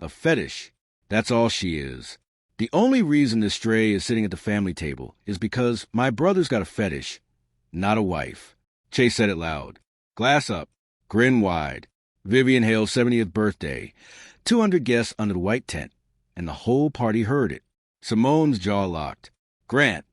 A fetish. That's all she is. The only reason this stray is sitting at the family table is because my brother's got a fetish, not a wife. Chase said it loud. Glass up. Grin wide. Vivian Hale's 70th birthday. 200 guests under the white tent, and the whole party heard it. Simone's jaw locked. Grant,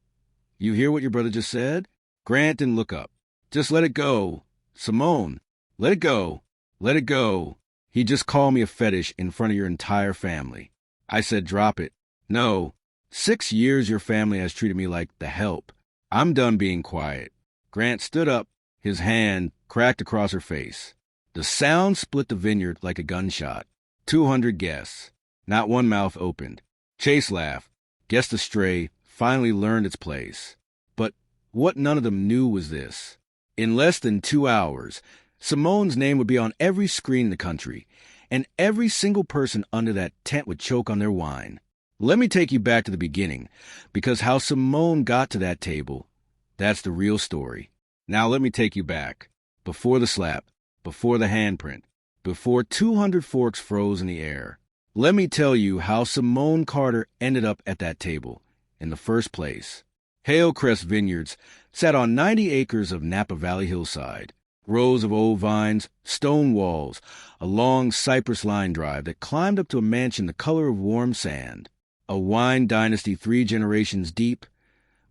you hear what your brother just said? Grant didn't look up. Just let it go. Simone, let it go. Let it go. He just called me a fetish in front of your entire family. I said drop it. No. 6 years your family has treated me like the help. I'm done being quiet. Grant stood up, his hand cracked across her face. The sound split the vineyard like a gunshot. 200 guests. Not one mouth opened. Chase laughed. Guess the stray finally learned its place. But what none of them knew was this. In less than 2 hours, Simone's name would be on every screen in the country, and every single person under that tent would choke on their wine. Let me take you back to the beginning, because how Simone got to that table, that's the real story. Now let me take you back. Before the slap, before the handprint, before 200 forks froze in the air. Let me tell you how Simone Carter ended up at that table in the first place. Hale Crest Vineyards sat on 90 acres of Napa Valley hillside. Rows of old vines, stone walls, a long cypress line drive that climbed up to a mansion the color of warm sand. A wine dynasty 3 generations deep,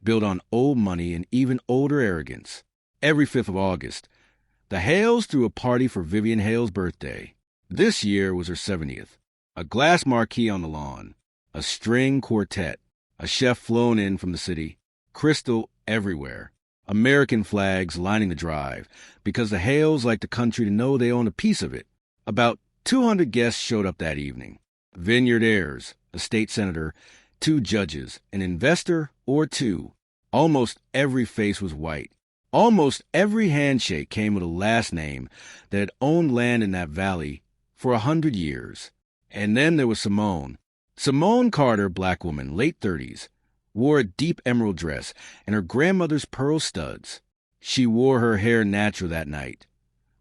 built on old money and even older arrogance. Every 5th of August, the Hales threw a party for Vivian Hale's birthday. This year was her 70th. A glass marquee on the lawn, a string quartet, a chef flown in from the city, crystal everywhere. American flags lining the drive, because the Hales like the country to know they own a piece of it. About 200 guests showed up that evening. Vineyard heirs, a state senator, 2 judges, an investor or 2. Almost every face was white. Almost every handshake came with a last name that had owned land in that valley for 100 years. And then there was Simone. Simone Carter, black woman, late 30s. Wore a deep emerald dress and her grandmother's pearl studs. She wore her hair natural that night,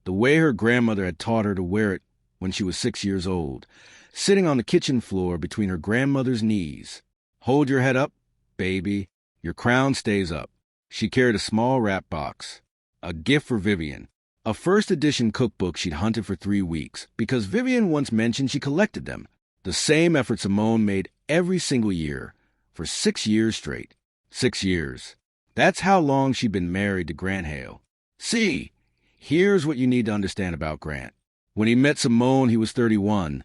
the way her grandmother had taught her to wear it when she was 6 years old, sitting on the kitchen floor between her grandmother's knees. Hold your head up, baby. Your crown stays up. She carried a small wrap box, a gift for Vivian, a first edition cookbook she'd hunted for 3 weeks because Vivian once mentioned she collected them. The same effort Simone made every single year. For 6 years straight. 6 years. That's how long she'd been married to Grant Hale. See, here's what you need to understand about Grant. When he met Simone, he was 31,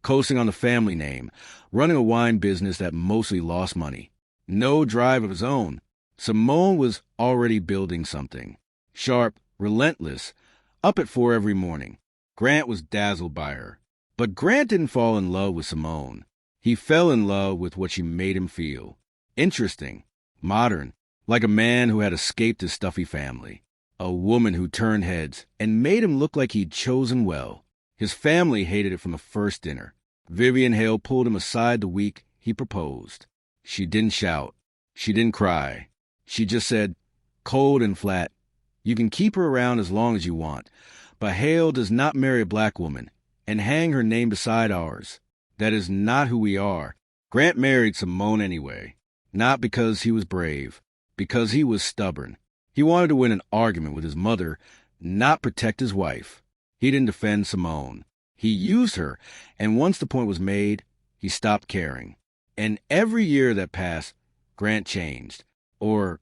coasting on the family name, running a wine business that mostly lost money. No drive of his own. Simone was already building something. Sharp, relentless, up at 4 every morning. Grant was dazzled by her. But Grant didn't fall in love with Simone. He fell in love with what she made him feel. Interesting, modern, like a man who had escaped his stuffy family. A woman who turned heads and made him look like he'd chosen well. His family hated it from the first dinner. Vivian Hale pulled him aside the week he proposed. She didn't shout. She didn't cry. She just said, cold and flat, you can keep her around as long as you want, but Hale does not marry a black woman and hang her name beside ours. That is not who we are. Grant married Simone anyway. Not because he was brave. Because he was stubborn. He wanted to win an argument with his mother, not protect his wife. He didn't defend Simone. He used her, and once the point was made, he stopped caring. And every year that passed, Grant changed. Or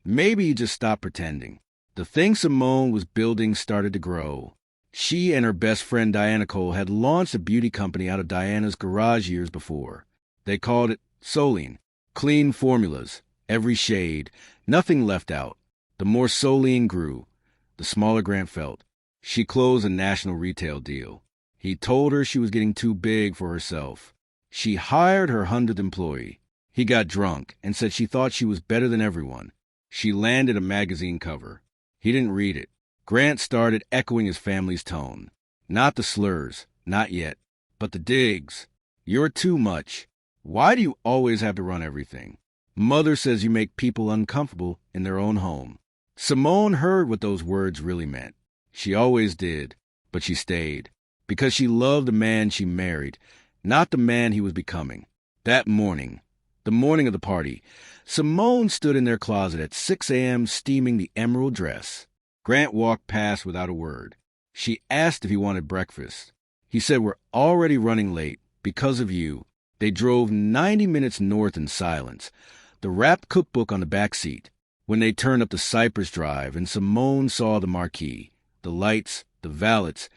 maybe he just stopped pretending. The thing Simone was building started to grow. She and her best friend Diana Cole had launched a beauty company out of Diana's garage years before. They called it Soline. Clean formulas, every shade, nothing left out. The more Soline grew, the smaller Grant felt. She closed a national retail deal. He told her she was getting too big for herself. She hired her 100th employee. He got drunk and said she thought she was better than everyone. She landed a magazine cover. He didn't read it. Grant started echoing his family's tone. Not the slurs, not yet, but the digs. You're too much. Why do you always have to run everything? Mother says you make people uncomfortable in their own home. Simone heard what those words really meant. She always did, but she stayed. Because she loved the man she married, not the man he was becoming. That morning, the morning of the party, Simone stood in their closet at 6 a.m. steaming the emerald dress. Grant walked past without a word. She asked if he wanted breakfast. He said, "We're already running late because of you." They drove 90 minutes north in silence, the wrapped cookbook on the back seat. When they turned up the Cypress Drive and Simone saw the marquee, the lights, the valets,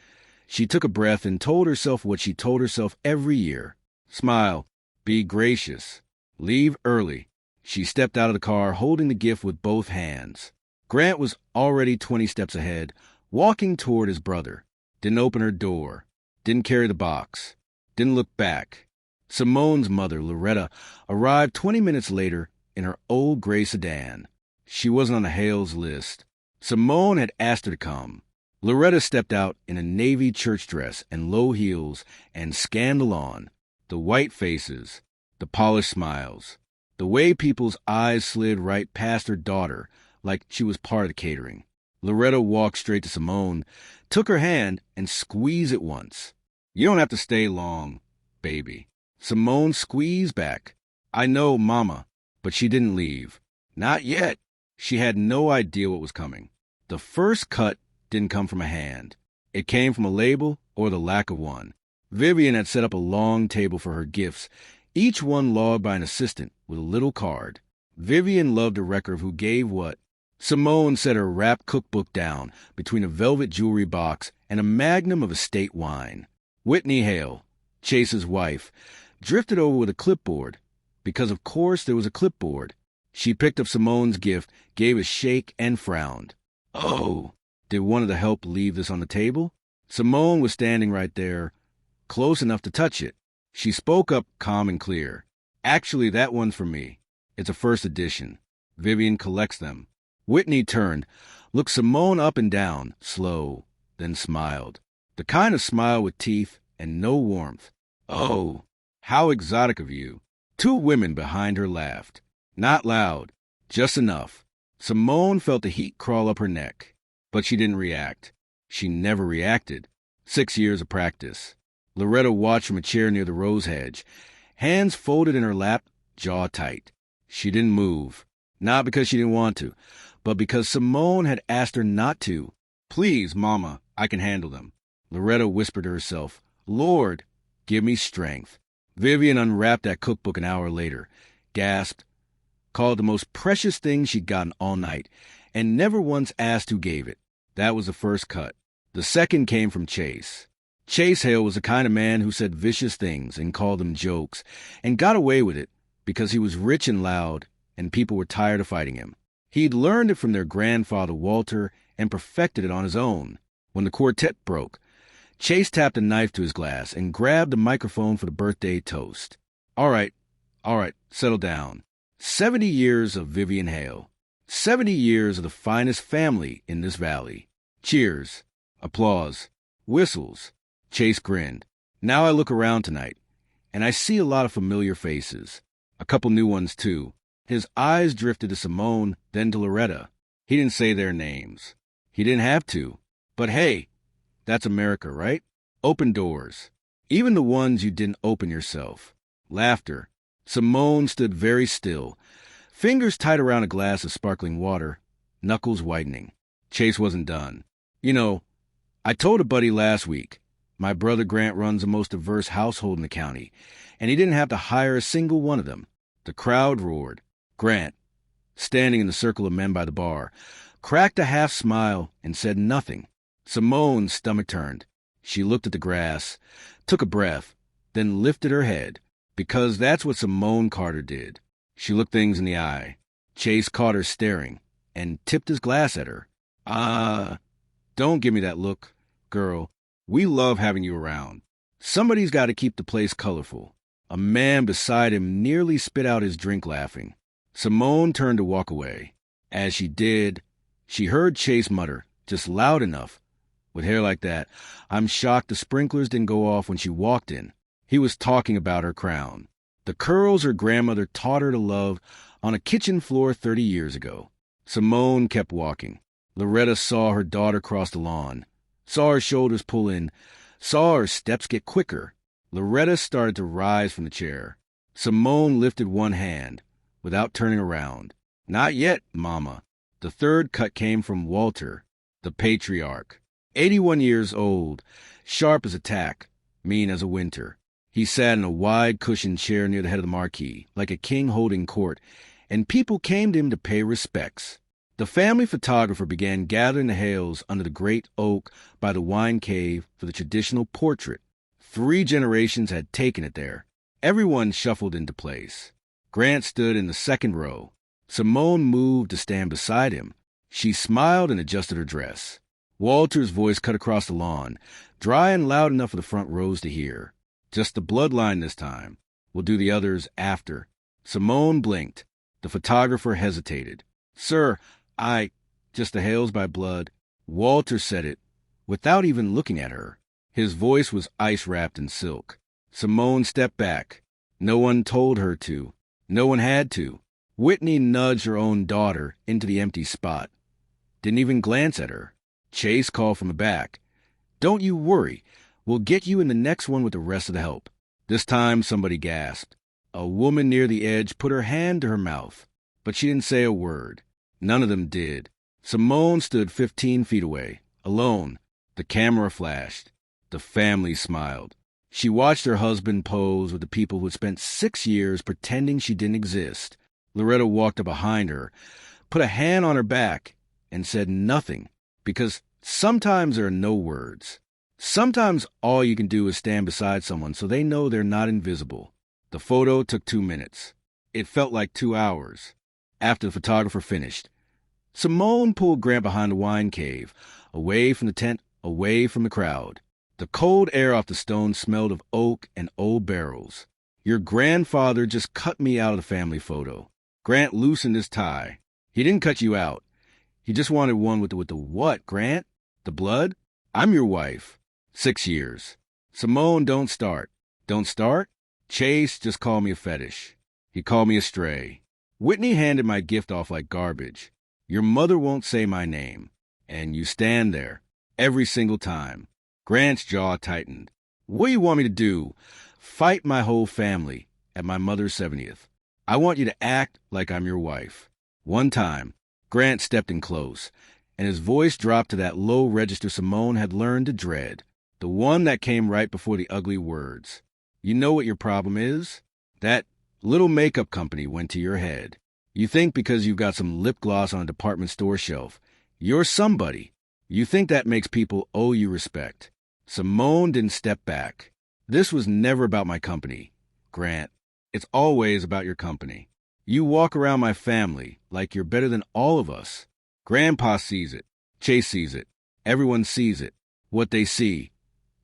she took a breath and told herself what she told herself every year. Smile. Be gracious. Leave early. She stepped out of the car, holding the gift with both hands. Grant was already 20 steps ahead, walking toward his brother. Didn't open her door. Didn't carry the box. Didn't look back. Simone's mother, Loretta, arrived 20 minutes later in her old gray sedan. She wasn't on the Hale's list. Simone had asked her to come. Loretta stepped out in a navy church dress and low heels and scanned the lawn. The white faces, the polished smiles, the way people's eyes slid right past her daughter like she was part of the catering. Loretta walked straight to Simone, took her hand, and squeezed it once. "You don't have to stay long, baby." Simone squeezed back. "I know, Mama," but she didn't leave. Not yet. She had no idea what was coming. The first cut didn't come from a hand. It came from a label or the lack of one. Vivian had set up a long table for her gifts, each one logged by an assistant with a little card. Vivian loved a record of who gave what. Simone set her wrapped cookbook down between a velvet jewelry box and a magnum of estate wine. Whitney Hale, Chase's wife, drifted over with a clipboard, because of course there was a clipboard. She picked up Simone's gift, gave a shake, and frowned. Oh, did one of the help leave this on the table? Simone was standing right there, close enough to touch it. She spoke up calm and clear. "Actually, that one's for me. It's a first edition. Vivian collects them." Whitney turned, looked Simone up and down, slow, then smiled. The kind of smile with teeth and no warmth. "Oh, how exotic of you." Two women behind her laughed. Not loud, just enough. Simone felt the heat crawl up her neck, but she didn't react. She never reacted. 6 years of practice. Loretta watched from a chair near the rose hedge, hands folded in her lap, jaw tight. She didn't move, not because she didn't want to, but because Simone had asked her not to. "Please, Mama, I can handle them." Loretta whispered to herself, "Lord, give me strength." Vivian unwrapped that cookbook an hour later, gasped, called the most precious thing she'd gotten all night, and never once asked who gave it. That was the first cut. The second came from Chase. Chase Hale was the kind of man who said vicious things and called them jokes, and got away with it because he was rich and loud, and people were tired of fighting him. He'd learned it from their grandfather Walter and perfected it on his own. When the quartet broke, Chase tapped a knife to his glass and grabbed the microphone for the birthday toast. All right, settle down. 70 years of Vivian Hale. 70 years of the finest family in this valley. Cheers. Applause. Whistles. Chase grinned. Now I look around tonight, and I see a lot of familiar faces. A couple new ones, too. His eyes drifted to Simone, then to Loretta. He didn't say their names. He didn't have to. But hey, that's America, right? Open doors. Even the ones you didn't open yourself. Laughter. Simone stood very still, fingers tight around a glass of sparkling water, knuckles whitening. Chase wasn't done. "You know, I told a buddy last week, my brother Grant runs the most diverse household in the county, and he didn't have to hire a single one of them." The crowd roared. Grant, standing in the circle of men by the bar, cracked a half smile and said nothing. Simone's stomach turned. She looked at the grass, took a breath, then lifted her head. Because that's what Simone Carter did. She looked things in the eye. Chase caught her staring and tipped his glass at her. Don't give me that look, girl. We love having you around. Somebody's got to keep the place colorful." A man beside him nearly spit out his drink laughing. Simone turned to walk away. As she did, she heard Chase mutter, just loud enough, "With hair like that, I'm shocked the sprinklers didn't go off when she walked in." He was talking about her crown. The curls her grandmother taught her to love on a kitchen floor 30 years ago. Simone kept walking. Loretta saw her daughter cross the lawn, saw her shoulders pull in, saw her steps get quicker. Loretta started to rise from the chair. Simone lifted one hand, without turning around. Not yet, Mama. The third cut came from Walter, the patriarch. 81 years old, sharp as a tack, mean as a winter. He sat in a wide cushioned chair near the head of the marquee, like a king holding court, and people came to him to pay respects. The family photographer began gathering the Hales under the great oak by the wine cave for the traditional portrait. 3 generations had taken it there. Everyone shuffled into place. Grant stood in the second row. Simone moved to stand beside him. She smiled and adjusted her dress. Walter's voice cut across the lawn, dry and loud enough for the front rows to hear. Just the bloodline this time. We'll do the others after. Simone blinked. The photographer hesitated. Sir, just the Hales by blood. Walter said it, without even looking at her. His voice was ice-wrapped in silk. Simone stepped back. No one told her to. No one had to. Whitney nudged her own daughter into the empty spot. Didn't even glance at her. Chase called from the back. Don't you worry. We'll get you in the next one with the rest of the help. This time somebody gasped. A woman near the edge put her hand to her mouth, but she didn't say a word. None of them did. Simone stood 15 feet away, alone. The camera flashed. The family smiled. She watched her husband pose with the people who had spent 6 years pretending she didn't exist. Loretta walked up behind her, put a hand on her back, and said nothing, because sometimes there are no words. Sometimes all you can do is stand beside someone so they know they're not invisible. The photo took 2 minutes. It felt like 2 hours. After the photographer finished, Simone pulled Grant behind the wine cave, away from the tent, away from the crowd. The cold air off the stone smelled of oak and old barrels. Your grandfather just cut me out of the family photo. Grant loosened his tie. He didn't cut you out. He just wanted one with the what, Grant? The blood? I'm your wife. 6 years. Simone, don't start. Don't start? Chase just called me a fetish. He called me a stray. Whitney handed my gift off like garbage. Your mother won't say my name. And you stand there. Every single time. Grant's jaw tightened. What do you want me to do? Fight my whole family at my mother's 70th. I want you to act like I'm your wife. One time, Grant stepped in close, and his voice dropped to that low register Simone had learned to dread, the one that came right before the ugly words. You know what your problem is? That little makeup company went to your head. You think because you've got some lip gloss on a department store shelf, you're somebody. You think that makes people owe you respect. Simone didn't step back. This was never about my company, Grant. It's always about your company. You walk around my family like you're better than all of us. Grandpa sees it. Chase sees it. Everyone sees it. What they see,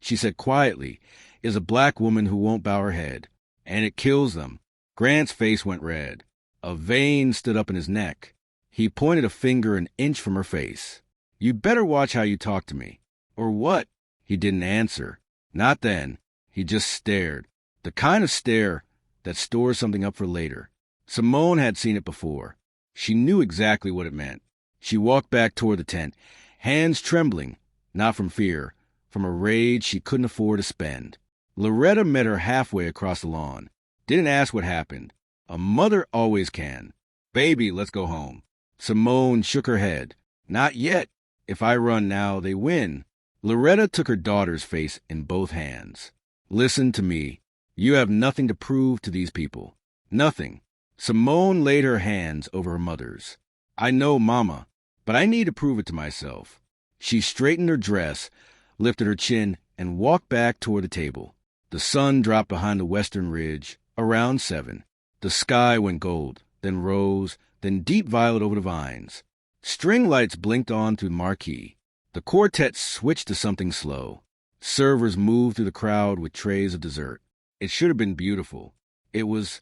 she said quietly, is a black woman who won't bow her head. And it kills them. Grant's face went red. A vein stood up in his neck. He pointed a finger an inch from her face. You better watch how you talk to me. Or what? He didn't answer. Not then. He just stared. The kind of stare that stores something up for later. Simone had seen it before. She knew exactly what it meant. She walked back toward the tent, hands trembling, not from fear, from a rage she couldn't afford to spend. Loretta met her halfway across the lawn. Didn't ask what happened. A mother always can. Baby, let's go home. Simone shook her head. Not yet. If I run now, they win. Loretta took her daughter's face in both hands. Listen to me. You have nothing to prove to these people. Nothing. Simone laid her hands over her mother's. I know, Mama, but I need to prove it to myself. She straightened her dress, lifted her chin, and walked back toward the table. The sun dropped behind the western ridge, around 7. The sky went gold, then rose, then deep violet over the vines. String lights blinked on through the marquee. The quartet switched to something slow. Servers moved through the crowd with trays of dessert. It should have been beautiful. It was,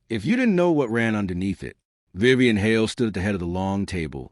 if you didn't know what ran underneath it. Vivian Hale stood at the head of the long table,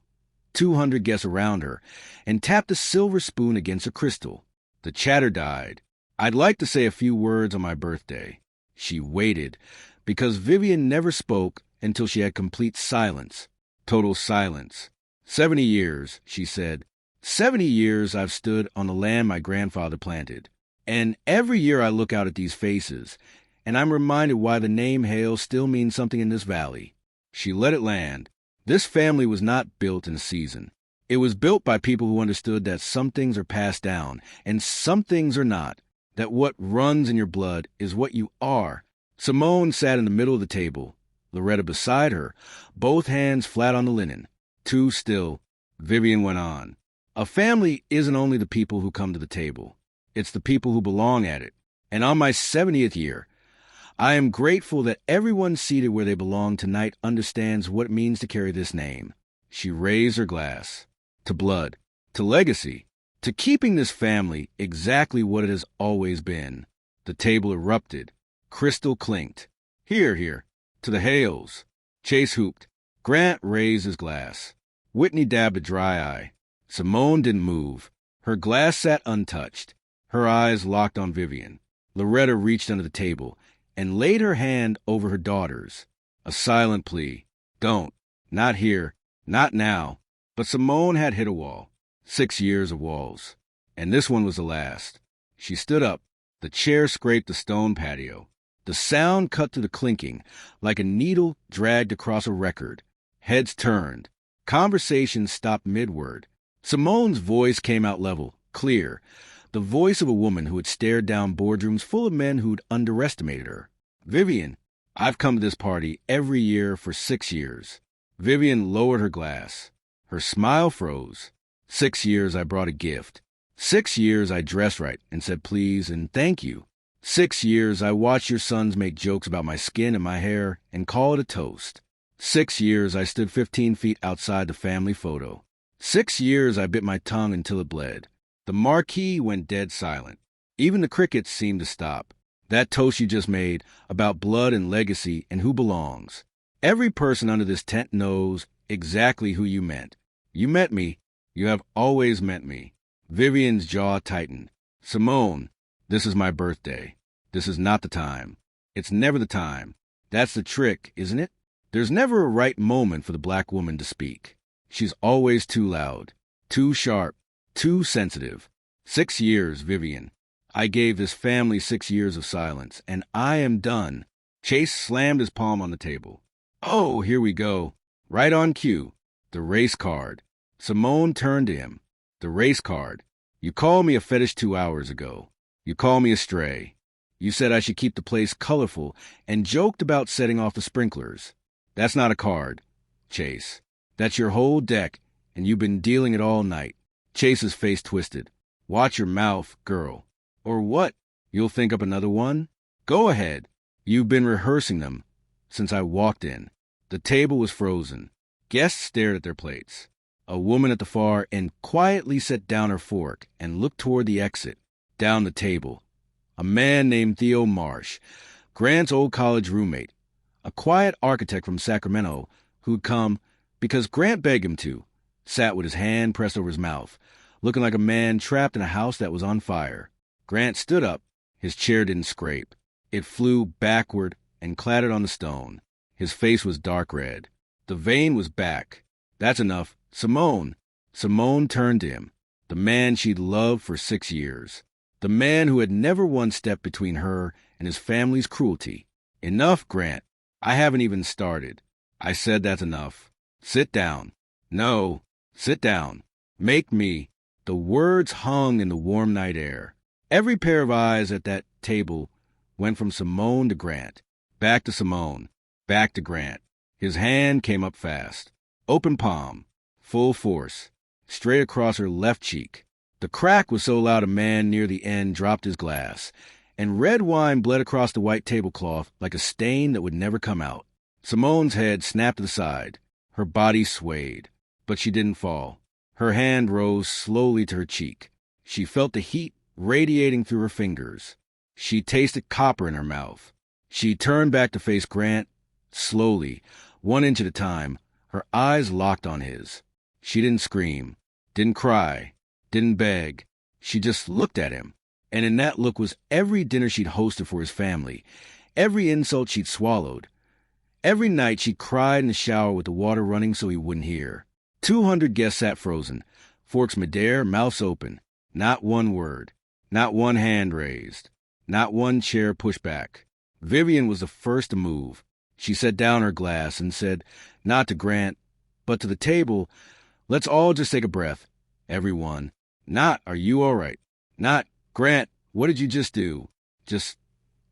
200 guests around her, and tapped a silver spoon against a crystal. The chatter died. I'd like to say a few words on my birthday. She waited, because Vivian never spoke until she had complete silence. Total silence. 70 years, she said. 70 years I've stood on the land my grandfather planted. And every year I look out at these faces, and I'm reminded why the name Hale still means something in this valley. She let it land. This family was not built in a season. It was built by people who understood that some things are passed down, and some things are not. That what runs in your blood is what you are. Simone sat in the middle of the table, Loretta beside her, both hands flat on the linen. Too still, Vivian went on. A family isn't only the people who come to the table. It's the people who belong at it. And on my 70th year, I am grateful that everyone seated where they belong tonight understands what it means to carry this name. She raised her glass. To blood. To legacy. To keeping this family exactly what it has always been. The table erupted. Crystal clinked. Here, here. To the Hales. Chase hooped. Grant raised his glass. Whitney dabbed a dry eye. Simone didn't move. Her glass sat untouched. Her eyes locked on Vivian. Loretta reached under the table and laid her hand over her daughter's. A silent plea. Don't. Not here. Not now. But Simone had hit a wall. 6 years of walls. And this one was the last. She stood up. The chair scraped the stone patio. The sound cut through the clinking, like a needle dragged across a record. Heads turned. Conversation stopped mid-word. Simone's voice came out level, clear. The voice of a woman who had stared down boardrooms full of men who'd underestimated her. Vivian, I've come to this party every year for 6 years. Vivian lowered her glass. Her smile froze. 6 years I brought a gift. 6 years I dressed right and said please and thank you. 6 years I watched your sons make jokes about my skin and my hair and call it a toast. 6 years I stood 15 feet outside the family photo. 6 years I bit my tongue until it bled. The marquee went dead silent. Even the crickets seemed to stop. That toast you just made about blood and legacy and who belongs. Every person under this tent knows exactly who you meant. You meant me. You have always meant me. Vivian's jaw tightened. Simone, this is my birthday. This is not the time. It's never the time. That's the trick, isn't it? There's never a right moment for the black woman to speak. She's always too loud, too sharp, too sensitive. 6 years, Vivian. I gave this family 6 years of silence, and I am done. Chase slammed his palm on the table. Oh, here we go. Right on cue. The race card. Simone turned to him. The race card. You called me a fetish 2 hours ago. You called me a stray. You said I should keep the place colorful and joked about setting off the sprinklers. That's not a card, Chase. That's your whole deck, and you've been dealing it all night. Chase's face twisted. Watch your mouth, girl. Or what? You'll think up another one? Go ahead. You've been rehearsing them since I walked in. The table was frozen. Guests stared at their plates. A woman at the far end quietly set down her fork and looked toward the exit, down the table. A man named Theo Marsh, Grant's old college roommate, a quiet architect from Sacramento who'd come because Grant begged him to, sat with his hand pressed over his mouth, looking like a man trapped in a house that was on fire. Grant stood up. His chair didn't scrape. It flew backward and clattered on the stone. His face was dark red. The vein was back. That's enough. Simone. Simone turned to him, the man she'd loved for 6 years. The man who had never once stepped between her and his family's cruelty. Enough, Grant. I haven't even started. I said that's enough. Sit down. No, sit down. Make me. The words hung in the warm night air. Every pair of eyes at that table went from Simone to Grant, back to Simone, back to Grant. His hand came up fast. Open palm, full force, straight across her left cheek. The crack was so loud a man near the end dropped his glass, and red wine bled across the white tablecloth like a stain that would never come out. Simone's head snapped to the side. Her body swayed, but she didn't fall. Her hand rose slowly to her cheek. She felt the heat radiating through her fingers. She tasted copper in her mouth. She turned back to face Grant, slowly, 1 inch at a time, her eyes locked on his. She didn't scream, didn't cry, didn't beg. She just looked at him. And in that look was every dinner she'd hosted for his family, every insult she'd swallowed. Every night she cried in the shower with the water running so he wouldn't hear. 200 guests sat frozen, forks midair, mouths open. Not one word. Not one hand raised. Not one chair pushed back. Vivian was the first to move. She set down her glass and said, not to Grant, but to the table, let's all just take a breath. Everyone. Not, are you all right? Not, Grant, what did you just do? Just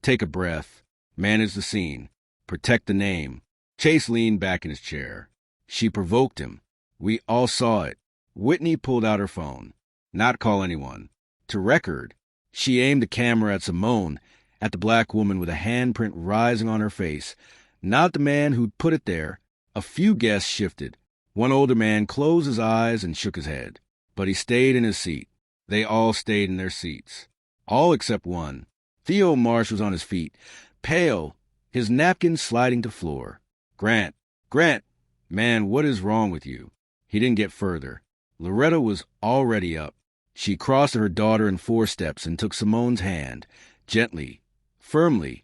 take a breath. Manage the scene. Protect the name. Chase leaned back in his chair. She provoked him. We all saw it. Whitney pulled out her phone. Not call anyone. To record. She aimed the camera at Simone, at the black woman with a handprint rising on her face. Not the man who'd put it there. A few guests shifted. One older man closed his eyes and shook his head. But he stayed in his seat. They all stayed in their seats. All except one. Theo Marsh was on his feet, pale, his napkin sliding to floor. Grant, man, what is wrong with you? He didn't get further. Loretta was already up. She crossed her daughter in 4 steps and took Simone's hand, gently, firmly,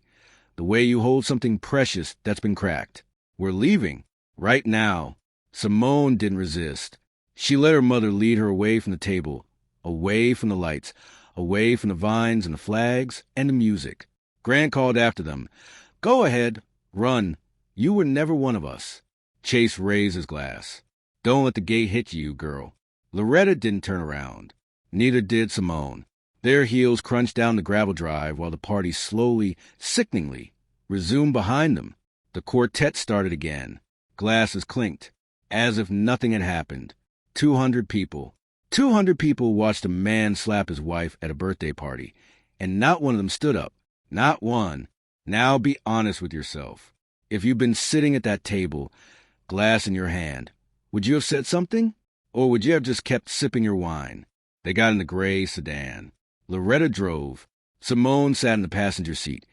the way you hold something precious that's been cracked. We're leaving. Right now. Simone didn't resist. She let her mother lead her away from the table, away from the lights, away from the vines and the flags and the music. Grant called after them. Go ahead. Run. You were never one of us. Chase raised his glass. Don't let the gate hit you, girl. Loretta didn't turn around. Neither did Simone. Their heels crunched down the gravel drive while the party slowly, sickeningly, resumed behind them. The quartet started again. Glasses clinked, as if nothing had happened. 200 people. 200 people watched a man slap his wife at a birthday party, and not one of them stood up. Not one. Now be honest with yourself. If you'd been sitting at that table, glass in your hand, would you have said something? Or would you have just kept sipping your wine? They got in the gray sedan. Loretta drove. Simone sat in the passenger seat,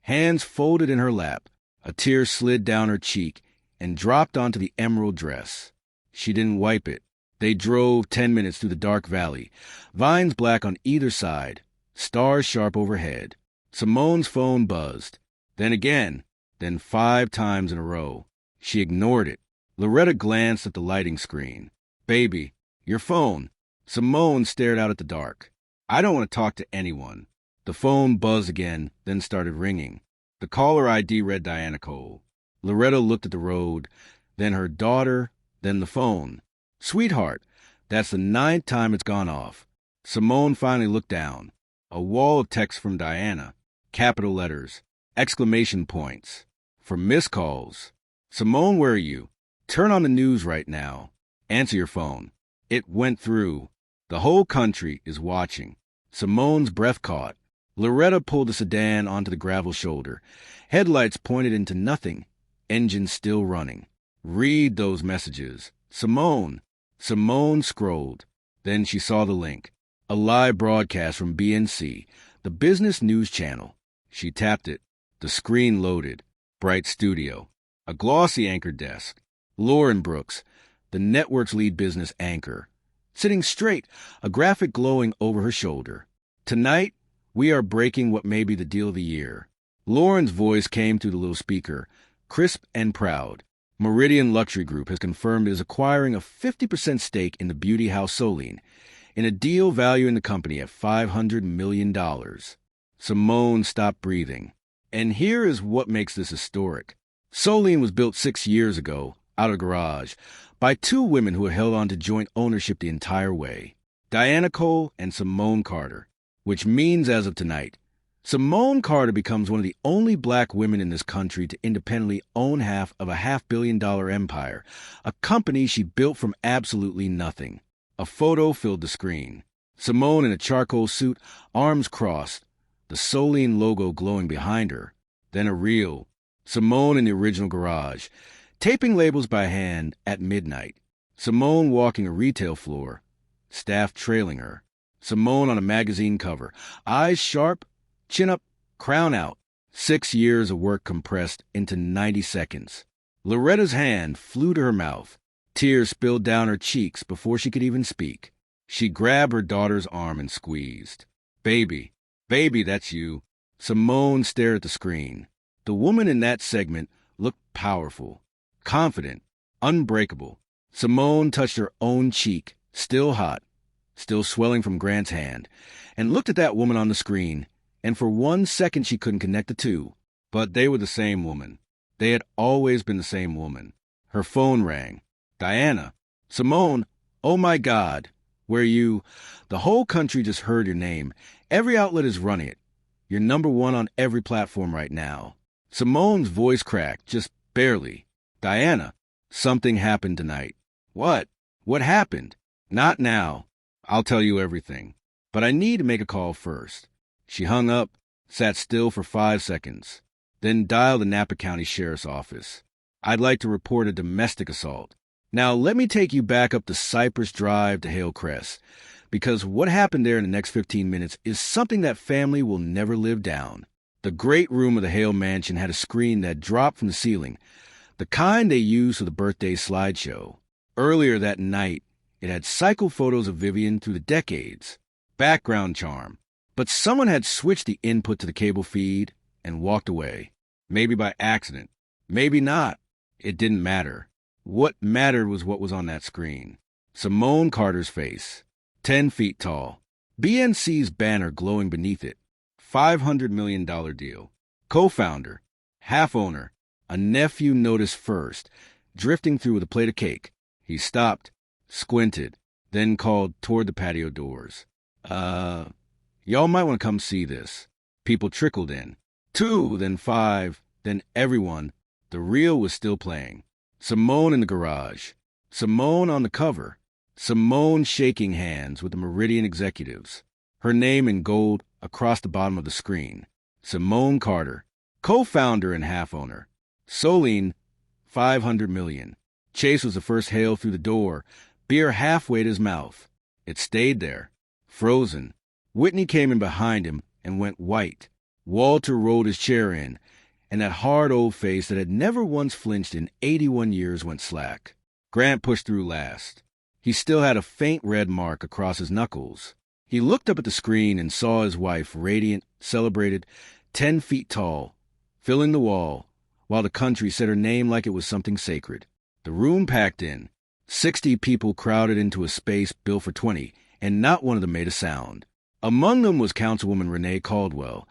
hands folded in her lap. A tear slid down her cheek and dropped onto the emerald dress. She didn't wipe it. They drove 10 minutes through the dark valley, vines black on either side, stars sharp overhead. Simone's phone buzzed. Then again, then 5 times in a row. She ignored it. Loretta glanced at the lighting screen. Baby, your phone. Simone stared out at the dark. I don't want to talk to anyone. The phone buzzed again, then started ringing. The caller ID read Diana Cole. Loretta looked at the road, then her daughter, then the phone. Sweetheart, that's the 9th time it's gone off. Simone finally looked down. A wall of text from Diana. Capital letters. Exclamation points. For missed calls. Simone, where are you? Turn on the news right now. Answer your phone. It went through. The whole country is watching. Simone's breath caught. Loretta pulled the sedan onto the gravel shoulder. Headlights pointed into nothing. Engine still running. Read those messages. Simone. Simone scrolled. Then she saw the link. A live broadcast from BNC, the business news channel. She tapped it. The screen loaded. Bright studio. A glossy anchor desk. Lauren Brooks, the network's lead business anchor. Sitting straight, a graphic glowing over her shoulder. Tonight, we are breaking what may be the deal of the year. Lauren's voice came through the little speaker, crisp and proud. Meridian Luxury Group has confirmed it is acquiring a 50% stake in the beauty house Soline, in a deal valuing the company at $500 million. Simone stopped breathing. And here is what makes this historic. Soline was built 6 years ago, out of a garage, by 2 women who had held on to joint ownership the entire way, Diana Cole and Simone Carter, which means as of tonight, Simone Carter becomes one of the only black women in this country to independently own half of a $500 million empire, a company she built from absolutely nothing. A photo filled the screen. Simone in a charcoal suit, arms crossed, the Soline logo glowing behind her. Then a reel. Simone in the original garage, taping labels by hand at midnight. Simone walking a retail floor, staff trailing her. Simone on a magazine cover, eyes sharp, chin up, crown out. 6 years of work compressed into 90 seconds. Loretta's hand flew to her mouth. Tears spilled down her cheeks before she could even speak. She grabbed her daughter's arm and squeezed. Baby, that's you. Simone stared at the screen. The woman in that segment looked powerful, confident, unbreakable. Simone touched her own cheek, still hot. still swelling from Grant's hand, and looked at that woman on the screen, and for 1 second she couldn't connect the two. But they were the same woman. They had always been the same woman. Her phone rang. Diana. Simone. Oh my God. Where you? The whole country just heard your name. Every outlet is running it. You're #1 on every platform right now. Simone's voice cracked, just barely. Diana. Something happened tonight. What? What happened? Not now. I'll tell you everything. But I need to make a call first. She hung up, sat still for 5 seconds, then dialed the Napa County Sheriff's Office. I'd like to report a domestic assault. Now let me take you back up the Cypress Drive to Hale Crest, because what happened there in the next 15 minutes is something that family will never live down. The great room of the Hale mansion had a screen that dropped from the ceiling, the kind they used for the birthday slideshow. Earlier that night, it had cycled photos of Vivian through the decades. Background charm. But someone had switched the input to the cable feed and walked away. Maybe by accident. Maybe not. It didn't matter. What mattered was what was on that screen. Simone Carter's face. 10 feet tall. BNC's banner glowing beneath it. $500 million deal. Co-founder. Half-owner. A nephew noticed first, drifting through with a plate of cake. He stopped, squinted, then called toward the patio doors. Y'all might want to come see this. People trickled in. 2, then 5, then everyone. The reel was still playing. Simone in the garage. Simone on the cover. Simone shaking hands with the Meridian executives. Her name in gold across the bottom of the screen. Simone Carter, co-founder and half-owner. Solene, $500 million. Chase was the first Hale through the door, beer halfway to his mouth. It stayed there, frozen. Whitney came in behind him and went white. Walter rolled his chair in, and that hard old face that had never once flinched in 81 years went slack. Grant pushed through last. He still had a faint red mark across his knuckles. He looked up at the screen and saw his wife, radiant, celebrated, 10 feet tall, filling the wall, while the country said her name like it was something sacred. The room packed in. 60 people crowded into a space built for 20, and not one of them made a sound. Among them was Councilwoman Renee Caldwell,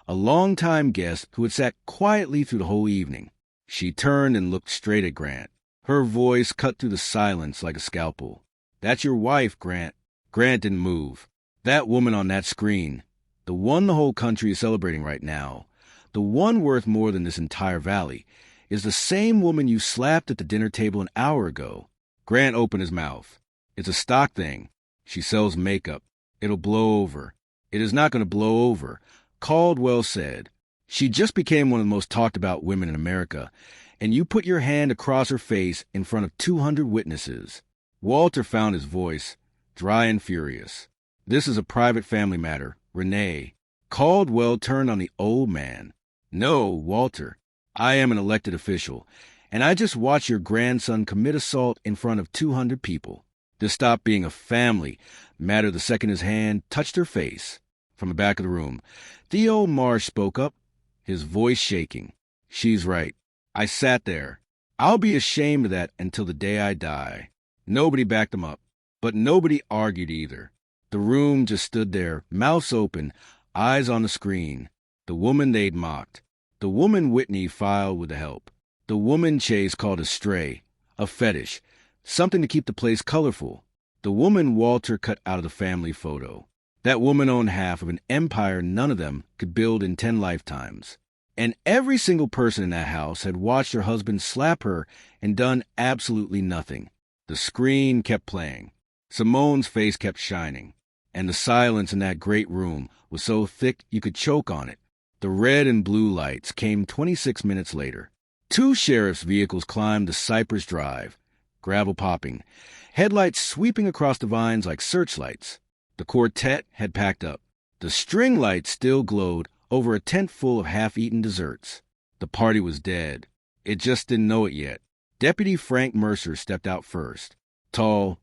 a longtime guest who had sat quietly through the whole evening. She turned and looked straight at Grant. Her voice cut through the silence like a scalpel. "That's your wife, Grant." Grant didn't move. "That woman on that screen, the one the whole country is celebrating right now, the one worth more than this entire valley, is the same woman you slapped at the dinner table an hour ago." Grant opened his mouth. "It's a stock thing. She sells makeup. It'll blow over." "It is not going to blow over," Caldwell said. "She just became one of the most talked about women in America, and you put your hand across her face in front of 200 witnesses." Walter found his voice, dry and furious. "This is a private family matter, Renee." Caldwell turned on the old man. "No, Walter. I am an elected official, and I just watched your grandson commit assault in front of 200 people. This stopped being a family matter the second his hand touched her face." From the back of the room, Theo Marsh spoke up, his voice shaking. "She's right. I sat there. I'll be ashamed of that until the day I die." Nobody backed him up, but nobody argued either. The room just stood there, mouths open, eyes on the screen. The woman they'd mocked. The woman Whitney filed with the help. The woman Chase called a stray, a fetish, something to keep the place colorful. The woman Walter cut out of the family photo. That woman owned half of an empire none of them could build in 10 lifetimes. And every single person in that house had watched her husband slap her and done absolutely nothing. The screen kept playing. Simone's face kept shining. And the silence in that great room was so thick you could choke on it. The red and blue lights came 26 minutes later. 2 sheriff's vehicles climbed the Cypress Drive, gravel popping, headlights sweeping across the vines like searchlights. The quartet had packed up. The string lights still glowed over a tent full of half-eaten desserts. The party was dead. It just didn't know it yet. Deputy Frank Mercer stepped out first. Tall,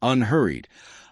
unhurried,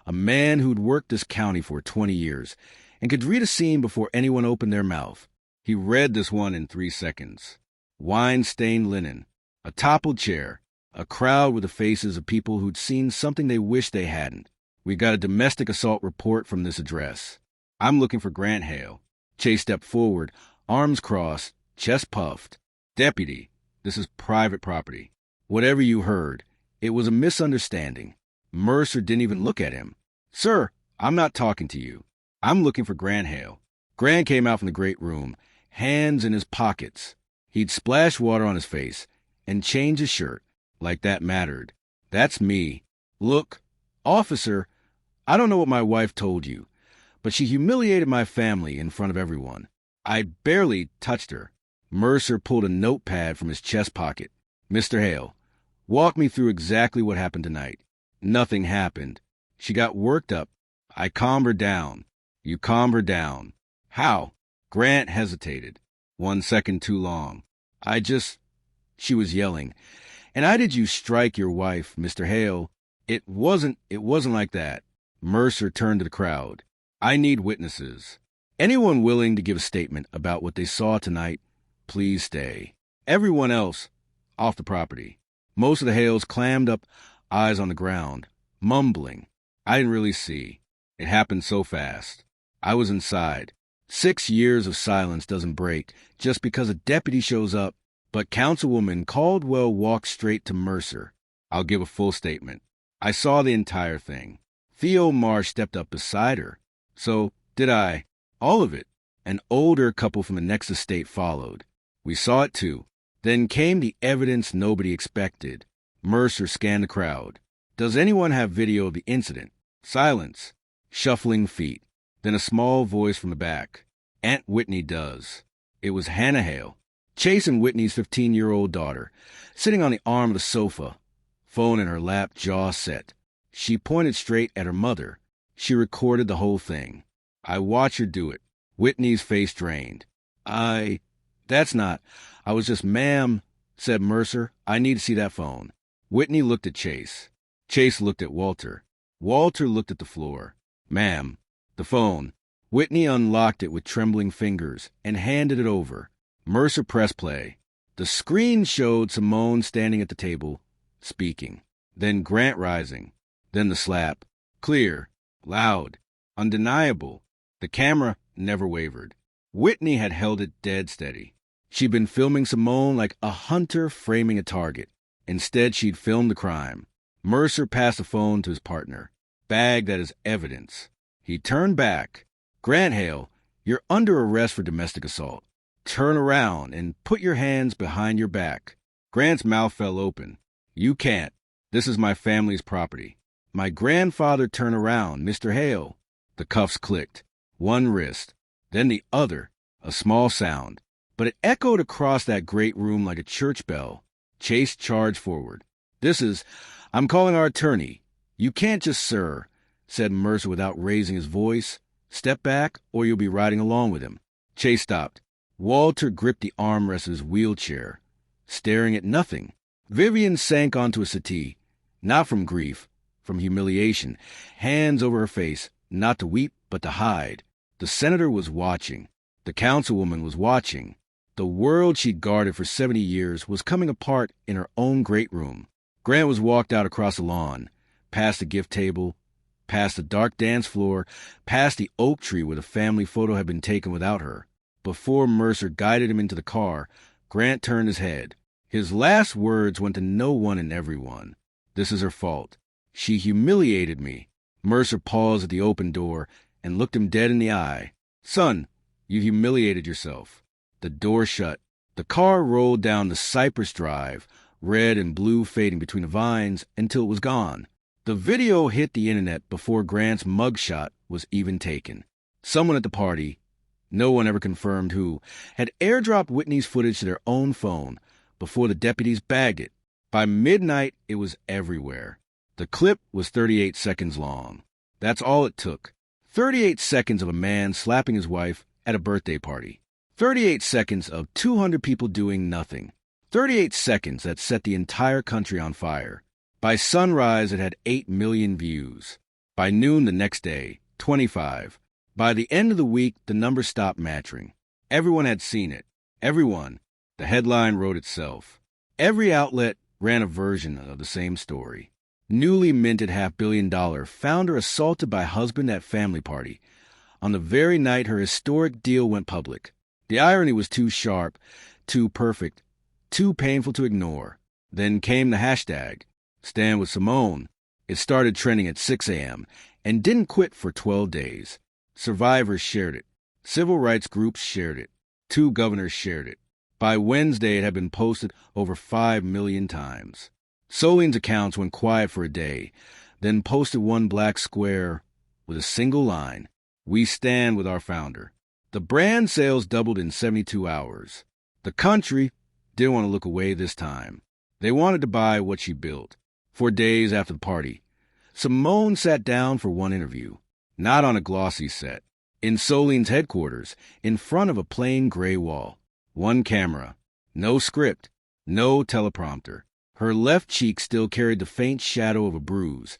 a man who'd worked this county for 20 years and could read a scene before anyone opened their mouth. He read this one in 3 seconds. Wine-stained linen, a toppled chair, a crowd with the faces of people who'd seen something they wished they hadn't. We got a domestic assault report from this address. I'm looking for Grant Hale. Chase stepped forward, arms crossed, chest puffed. Deputy, this is private property. Whatever you heard, it was a misunderstanding. Mercer didn't even look at him. Sir, I'm not talking to you. I'm looking for Grant Hale. Grant came out from the great room, hands in his pockets. He'd splashed water on his face and changed his shirt, like that mattered. That's me. Look, officer, I don't know what my wife told you, but she humiliated my family in front of everyone. I barely touched her. Mercer pulled a notepad from his chest pocket. Mr. Hale, walk me through exactly what happened tonight. Nothing happened. She got worked up. I calmed her down. You calmed her down. How? Grant hesitated. 1 second too long. She was yelling. And I did you strike your wife, Mr. Hale? It wasn't like that. Mercer turned to the crowd. I need witnesses. Anyone willing to give a statement about what they saw tonight, please stay. Everyone else, off the property. Most of the Hales clammed up, eyes on the ground, mumbling. I didn't really see. It happened so fast. I was inside. 6 years of silence doesn't break just because a deputy shows up, but Councilwoman Caldwell walked straight to Mercer. I'll give a full statement. I saw the entire thing. Theo Marsh stepped up beside her. So did I. All of it. An older couple from the next estate followed. We saw it too. Then came the evidence nobody expected. Mercer scanned the crowd. Does anyone have video of the incident? Silence. Shuffling feet. Then a small voice from the back. Aunt Whitney does. It was Hannah Hale, Chase and Whitney's 15-year-old daughter, sitting on the arm of the sofa, phone in her lap, jaw set. She pointed straight at her mother. She recorded the whole thing. I watched her do it. Whitney's face drained. I was just, ma'am, said Mercer. I need to see that phone. Whitney looked at Chase. Chase looked at Walter. Walter looked at the floor. Ma'am, the phone. Whitney unlocked it with trembling fingers and handed it over. Mercer pressed play. The screen showed Simone standing at the table, speaking. Then Grant rising. Then the slap. Clear. Loud. Undeniable. The camera never wavered. Whitney had held it dead steady. She'd been filming Simone like a hunter framing a target. Instead, she'd filmed the crime. Mercer passed the phone to his partner. Bag that is evidence. He turned back. Grant Hale, you're under arrest for domestic assault. Turn around and put your hands behind your back. Grant's mouth fell open. You can't. This is my family's property. My grandfather turned around, Mr. Hale. The cuffs clicked. One wrist, then the other, a small sound. But it echoed across that great room like a church bell. Chase charged forward. I'm calling our attorney. You can't just, sir, said Mercer without raising his voice. Step back, or you'll be riding along with him. Chase stopped. Walter gripped the armrest of his wheelchair, staring at nothing. Vivian sank onto a settee, not from grief, from humiliation, hands over her face, not to weep, but to hide. The senator was watching. The councilwoman was watching. The world she'd guarded for 70 years was coming apart in her own great room. Grant was walked out across the lawn, past the gift table, past the dark dance floor, past the oak tree where the family photo had been taken without her. Before Mercer guided him into the car, Grant turned his head. His last words went to no one and everyone. This is her fault. She humiliated me. Mercer paused at the open door and looked him dead in the eye. Son, you humiliated yourself. The door shut. The car rolled down the Cypress Drive, red and blue fading between the vines until it was gone. The video hit the internet before Grant's mugshot was even taken. Someone at the party, no one ever confirmed who, had airdropped Whitney's footage to their own phone before the deputies bagged it. By midnight, it was everywhere. The clip was 38 seconds long. That's all it took. 38 seconds of a man slapping his wife at a birthday party. 38 seconds of 200 people doing nothing. 38 seconds that set the entire country on fire. By sunrise, it had 8 million views. By noon the next day, 25. By the end of the week, the number stopped matching. Everyone had seen it. Everyone. The headline wrote itself. Every outlet ran a version of the same story. Newly minted $500 million found her assaulted by husband at family party on the very night her historic deal went public. The irony was too sharp, too perfect, too painful to ignore. Then came the hashtag, Stand with Simone. It started trending at 6 a.m. and didn't quit for 12 days. Survivors shared it. Civil rights groups shared it. 2 governors shared it. By Wednesday, it had been posted over 5 million times. Soline's accounts went quiet for a day, then posted one black square with a single line, "We stand with our founder." The brand sales doubled in 72 hours. The country didn't want to look away this time. They wanted to buy what she built. For days after the party, Simone sat down for one interview, not on a glossy set, in Soline's headquarters, in front of a plain gray wall. One camera, no script, no teleprompter. Her left cheek still carried the faint shadow of a bruise,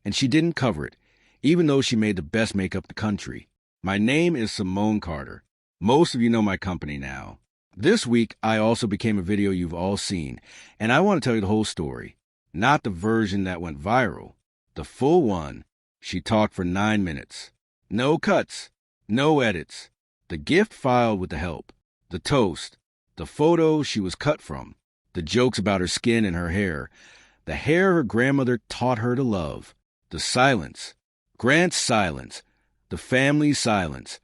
and she didn't cover it, even though she made the best makeup in the country. My name is Simone Carter. Most of you know my company now. This week, I also became a video you've all seen, and I want to tell you the whole story. Not the version that went viral. The full one. She talked for 9 minutes. No cuts. No edits. The gift filed with the help. The toast. The photo she was cut from. The jokes about her skin and her hair. The hair her grandmother taught her to love. The silence. Grant's silence. The family's silence.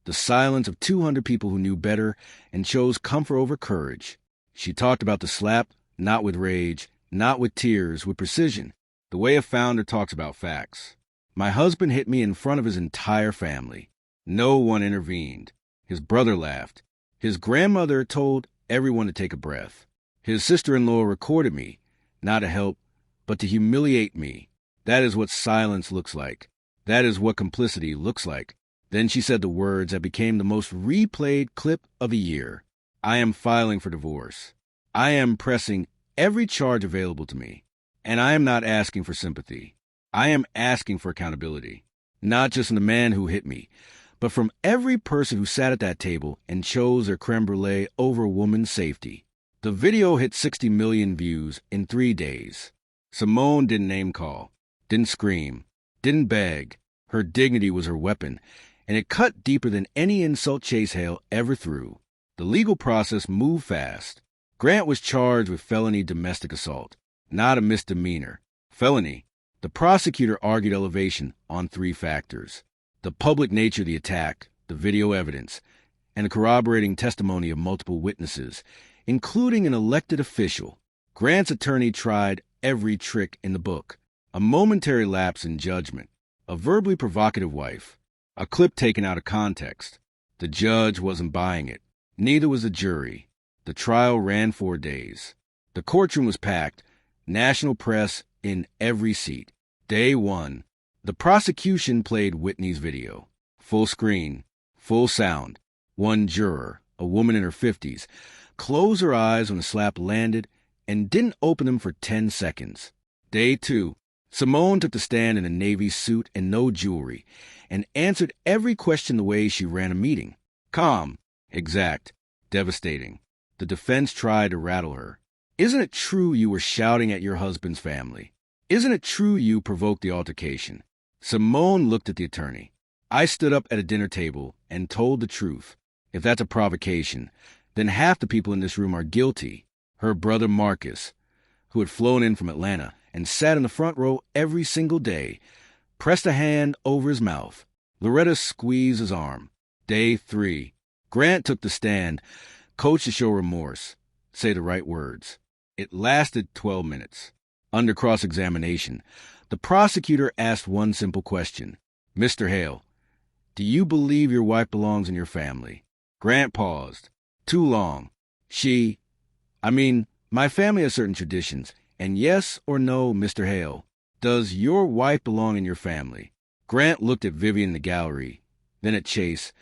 The silence of 200 people who knew better and chose comfort over courage. She talked about the slap, not with rage, not with tears, with precision, the way a founder talks about facts. My husband hit me in front of his entire family. No one intervened. His brother laughed. His grandmother told everyone to take a breath. His sister-in-law recorded me, not to help, but to humiliate me. That is what silence looks like. That is what complicity looks like. Then she said the words that became the most replayed clip of the year. I am filing for divorce. I am pressing every charge available to me. And I am not asking for sympathy. I am asking for accountability. Not just from the man who hit me, but from every person who sat at that table and chose their creme brulee over a woman's safety. The video hit 60 million views in 3 days. Simone didn't name call, didn't scream, didn't beg. Her dignity was her weapon, and it cut deeper than any insult Chase Hale ever threw. The legal process moved fast. Grant was charged with felony domestic assault, not a misdemeanor. Felony. The prosecutor argued elevation on 3 factors: the public nature of the attack, the video evidence, and the corroborating testimony of multiple witnesses, including an elected official. Grant's attorney tried every trick in the book: a momentary lapse in judgment, a verbally provocative wife, a clip taken out of context. The judge wasn't buying it. Neither was the jury. The trial ran 4 days. The courtroom was packed, national press in every seat. Day 1. The prosecution played Whitney's video. Full screen, full sound. One juror, a woman in her 50s, closed her eyes when the slap landed and didn't open them for 10 seconds. Day 2. Simone took the stand in a navy suit and no jewelry, and answered every question the way she ran a meeting. Calm, exact, devastating. The defense tried to rattle her. Isn't it true you were shouting at your husband's family? Isn't it true you provoked the altercation? Simone looked at the attorney. I stood up at a dinner table and told the truth. If that's a provocation, then half the people in this room are guilty. Her brother Marcus, who had flown in from Atlanta and sat in the front row every single day, pressed a hand over his mouth. Loretta squeezed his arm. Day 3. Grant took the stand, coached to show remorse, say the right words. It lasted 12 minutes. Under cross-examination, the prosecutor asked one simple question. Mr. Hale, do you believe your wife belongs in your family? Grant paused. Too long. My family has certain traditions. And yes or no, Mr. Hale, does your wife belong in your family? Grant looked at Vivian in the gallery, then at Chase,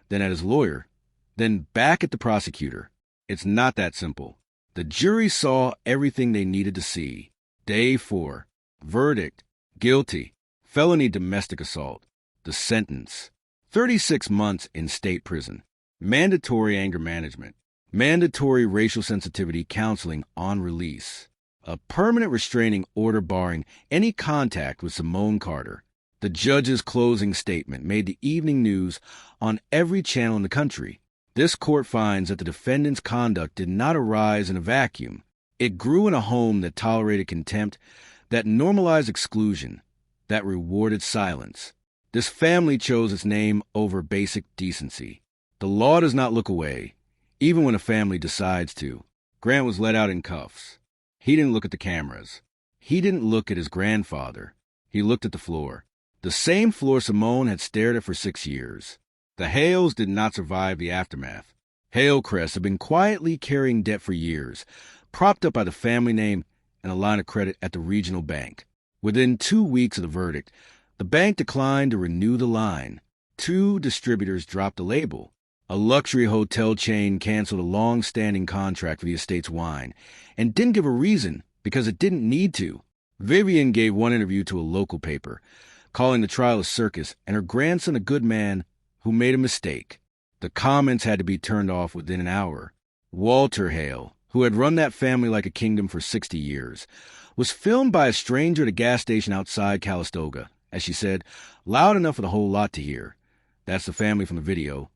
then at his lawyer, then back at the prosecutor. It's not that simple. The jury saw everything they needed to see. Day 4. Verdict. Guilty. Felony domestic assault. The sentence. 36 months in state prison. Mandatory anger management. Mandatory racial sensitivity counseling on release. a permanent restraining order barring any contact with Simone Carter. The judge's closing statement made the evening news on every channel in the country. This court finds that the defendant's conduct did not arise in a vacuum. It grew in a home that tolerated contempt, that normalized exclusion, that rewarded silence. This family chose its name over basic decency. The law does not look away, even when a family decides to. Grant was let out in cuffs. He didn't look at the cameras. He didn't look at his grandfather. He looked at the floor. The same floor Simone had stared at for 6 years. The Hales did not survive the aftermath. Hale Crest had been quietly carrying debt for years, propped up by the family name and a line of credit at the regional bank. Within 2 weeks of the verdict, the bank declined to renew the line. 2 distributors dropped the label. A luxury hotel chain canceled a long-standing contract for the estate's wine and didn't give a reason because it didn't need to. Vivian gave one interview to a local paper, calling the trial a circus and her grandson a good man who made a mistake. The comments had to be turned off within an hour. Walter Hale, who had run that family like a kingdom for 60 years, was filmed by a stranger at a gas station outside Calistoga, as she said, loud enough for the whole lot to hear. That's the family from the video,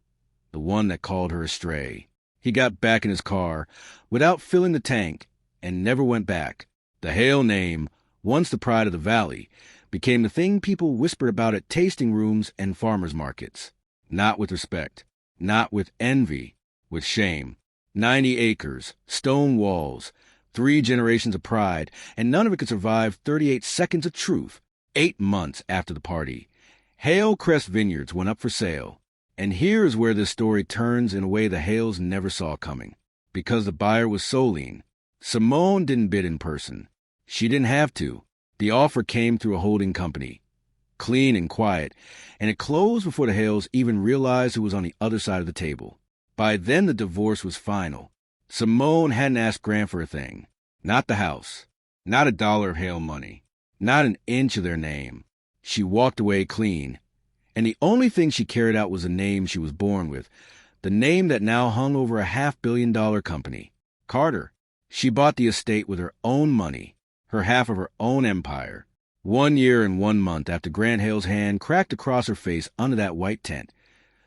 the one that called her a stray. He got back in his car without filling the tank and never went back. The Hale name, once the pride of the valley, became the thing people whispered about at tasting rooms and farmers markets. Not with respect, not with envy, with shame. 90 acres, stone walls, 3 generations of pride, and none of it could survive 38 seconds of truth. 8 months after the party, Hale Crest Vineyards went up for sale. And here is where this story turns in a way the Hales never saw coming. Because the buyer was Solene. Simone didn't bid in person. She didn't have to. The offer came through a holding company. Clean and quiet, and it closed before the Hales even realized who was on the other side of the table. By then the divorce was final. Simone hadn't asked Grant for a thing. Not the house. Not $1 of Hale money. Not an inch of their name. She walked away clean. And the only thing she carried out was the name she was born with, the name that now hung over a $500 million company. Carter. She bought the estate with her own money, her half of her own empire. 1 year and 1 month after Grant Hale's hand cracked across her face under that white tent,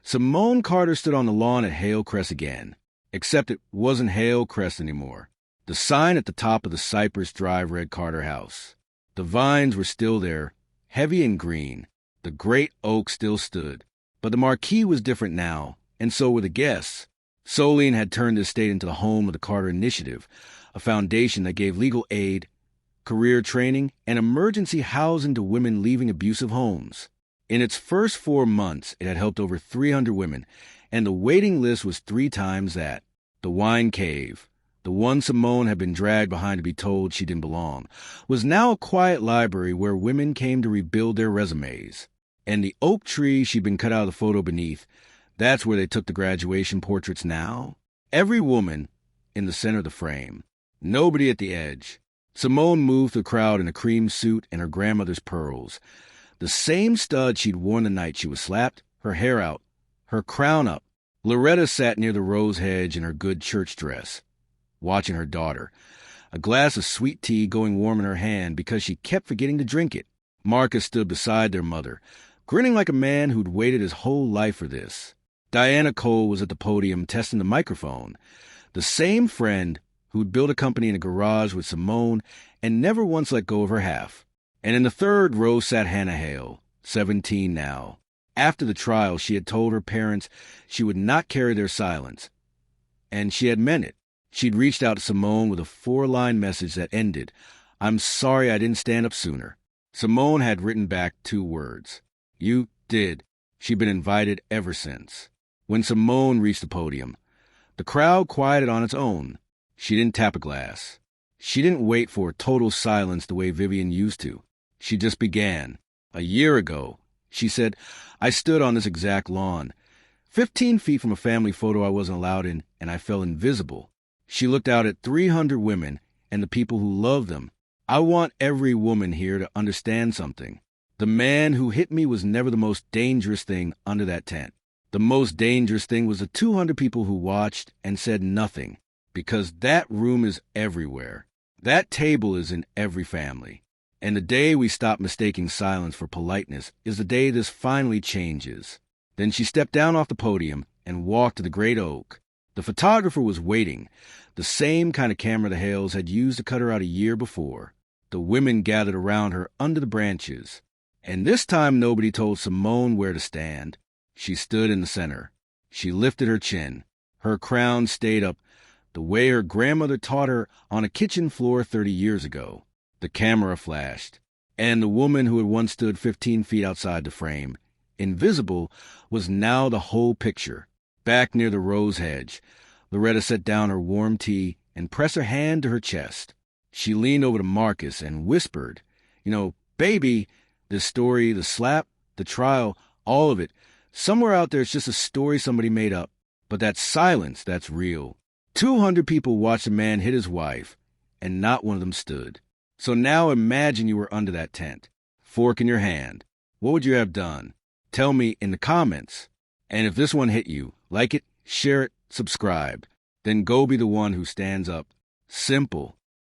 Simone Carter stood on the lawn at Hale Crest again, except it wasn't Hale Crest anymore. The sign at the top of the Cypress Drive read Carter House. The vines were still there, heavy and green. The great oak still stood, but the marquee was different now, and so were the guests. Solene had turned the estate into the home of the Carter Initiative, a foundation that gave legal aid, career training, and emergency housing to women leaving abusive homes. In its first 4 months, it had helped over 300 women, and the waiting list was 3 times that. The Wine Cave, the one Simone had been dragged behind to be told she didn't belong, was now a quiet library where women came to rebuild their resumes. And the oak tree she'd been cut out of the photo beneath, that's where they took the graduation portraits now. Every woman in the center of the frame. Nobody at the edge. Simone moved the crowd in a cream suit and her grandmother's pearls. The same stud she'd worn the night she was slapped, her hair out, her crown up. Loretta sat near the rose hedge in her good church dress, watching her daughter, a glass of sweet tea going warm in her hand because she kept forgetting to drink it. Marcus stood beside their mother, grinning like a man who'd waited his whole life for this. Diana Cole was at the podium testing the microphone, the same friend who'd built a company in a garage with Simone and never once let go of her half. And in the third row sat Hannah Hale, 17 now. After the trial, she had told her parents she would not carry their silence. And she had meant it. She'd reached out to Simone with a 4-line message that ended, "I'm sorry I didn't stand up sooner." Simone had written back 2 words. "You did." She'd been invited ever since. When Simone reached the podium, the crowd quieted on its own. She didn't tap a glass. She didn't wait for total silence the way Vivian used to. She just began. A year ago, she said, "I stood on this exact lawn, 15 feet from a family photo I wasn't allowed in, and I felt invisible." She looked out at 300 women and the people who loved them. "I want every woman here to understand something. The man who hit me was never the most dangerous thing under that tent. The most dangerous thing was the 200 people who watched and said nothing, because that room is everywhere. That table is in every family. And the day we stop mistaking silence for politeness is the day this finally changes. Then she stepped down off the podium and walked to the great oak. The photographer was waiting, the same kind of camera the Hales had used to cut her out a year before. The women gathered around her under the branches. And this time nobody told Simone where to stand. She stood in the center. She lifted her chin. Her crown stayed up the way her grandmother taught her on a kitchen floor 30 years ago. The camera flashed, and the woman who had once stood 15 feet outside the frame, invisible, was now the whole picture. Back near the rose hedge, Loretta set down her warm tea and pressed her hand to her chest. She leaned over to Marcus and whispered, "Baby, this story, the slap, the trial, all of it, somewhere out there it's just a story somebody made up. But that silence, that's real. 200 people watched a man hit his wife, and not one of them stood. So now imagine you were under that tent, fork in your hand. What would you have done? Tell me in the comments. And if this one hit you, like it, share it, subscribe. Then go be the one who stands up. Simple.